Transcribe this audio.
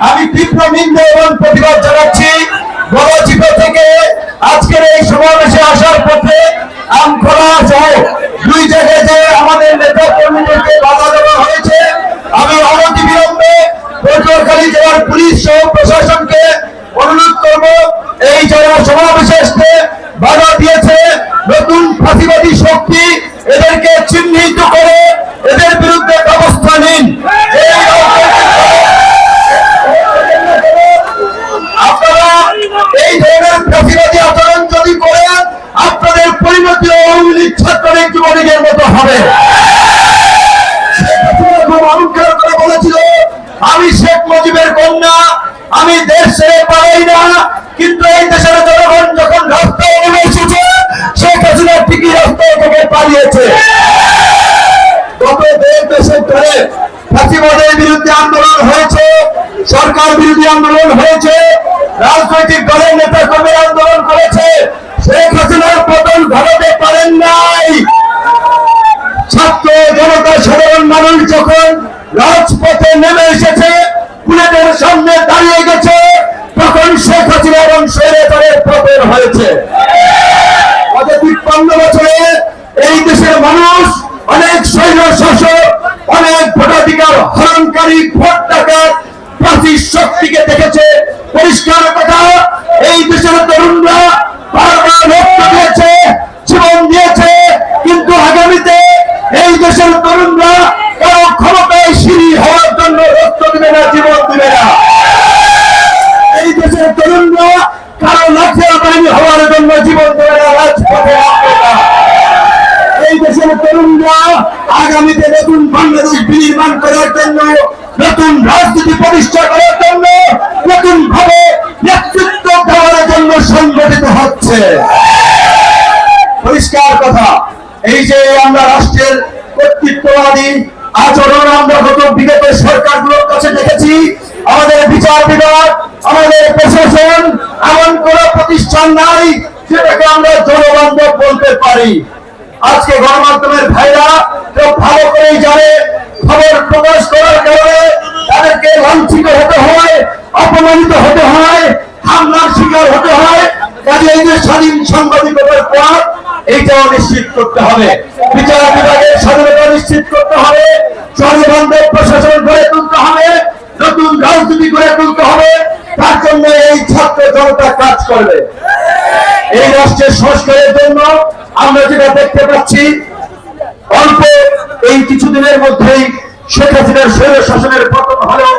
আমি তীব্র নিন্দা এবং প্রতিবাদ জানাচ্ছি। গণচিপা থেকে আজকের এই সমাবেশে আসার পথে আমখোলা সহ দুই জায়গায় যে আমাদের নেতা কর্মীদেরকে বাধা দেওয়া হয়েছে, আমি অনতিবিলম্বে পটুয়াখালী জেলার পুলিশ সহ প্রশাসনকে অনুরোধ করব, এই যারা সমাবেশে আসতে বাধা দিয়েছে নতুন ফাঁসিবাদী শক্তি, এদেরকে চিহ্নিত করে এদের বিরুদ্ধে ব্যবস্থা নিন। আপনারা এই ধরনের ফাঁসিবাদী আচরণ যদি করেন, আপনাদের পরিণতি আওয়ামী লীগ ছাত্রলীগ যুবলীগের মতো হবে। বলেছিল, আমি শেখ মুজিবের কন্যা, আমি দেশ ছেড়ে পালাই না, কিন্তু এই দেশের জনগণ যখন রাস্তায় নেমে এসেছে, শেখ হাসিনা ঠিকই রাস্তায় থেকে পালিয়েছে। গত দেড় দশক ধরে ফাঁসিবাদের বিরুদ্ধে আন্দোলন হয়েছে, সরকার বিরোধী আন্দোলন হয়েছে, রাজনৈতিক দলের নেতা কর্মীরা আন্দোলন করেছে, শেখ হাসিনার পতন ঘটাতে পারেন নাই। ছাত্র জনতা সাধারণ মানুষ যখন রাজপথে নেমে এসেছে, বুলেটের সামনে দাঁড়িয়ে গেছে, তখন শেখ হাসিনা এবং স্বৈরাচারের পতন হয়েছে। গত ৫৩ বছরে এই দেশের মানুষ অনেক স্বৈর শাসক, অনেক ভোটাধিকার হরণকারী, ভোট ডাকাত, প্রাচীর শক্তিকে দেখেছে। পরিষ্কার কথা, এই দেশের তরুণরা বারবার রক্ত দিয়েছে, জীবন দিয়েছে, কিন্তু আগামীতে এই দেশের তরুণরা কারো ক্ষমতায় সিঁড়ি হওয়ার জন্য রক্ত দিবে না, জীবন দিবে না। এই দেশের তরুণরা কারো লাঠিয়াল বাহিনী হওয়ার জন্য জীবন দেবে না, রাজপথে আসবে না। এই দেশের তরুণরা আগামীতে নতুন বাংলাদেশ বিনির্মাণ করার জন্য, নতুন রাজনীতি প্রতিষ্ঠা করার জন্য, নতুন ভাবে নেতৃত্ব দেওয়ার জন্য সংগঠিত হচ্ছে। পরিষ্কার কথা, এই যে আমরা রাষ্ট্রের কর্তৃত্ববাদী আচরণ আমরা গত বিগত সরকারগুলোর কাছে দেখেছি, আমাদের বিচার বিভাগ, আমাদের প্রশাসন, এমন কোন প্রতিষ্ঠান নাই যেটাকে আমরা জনবান্ধব বলতে পারি। আজকে গণমাধ্যমের ভাইরা কেউ ভালো করেই জানে, খবর প্রকাশ করার কারণে তাদেরকে লাঞ্ছিত হতে হয়, অপমানিত হতে হয়, হামলার শিকার হতে হয়। কাজে এই যে স্বাধীন সাংবাদিকতার পথ, এইটাও নিশ্চিত করতে হবে। বিচার বিভাগের স্বাধীনতা নিশ্চিত করতে হবে, জনবান্ধব প্রশাসন গড়ে তুলতে হবে, নতুন রাজনীতি গড়ে তুলতে হবে। তার জন্য এই ছাত্র জনতা কাজ করবে। এই রাষ্ট্রের সংস্কারের জন্য আমরা যেটা দেখতে পাচ্ছি, অল্প এই কিছুদিনের মধ্যেই শেখ হাসিনার স্বৈর শাসনের পতন হলো।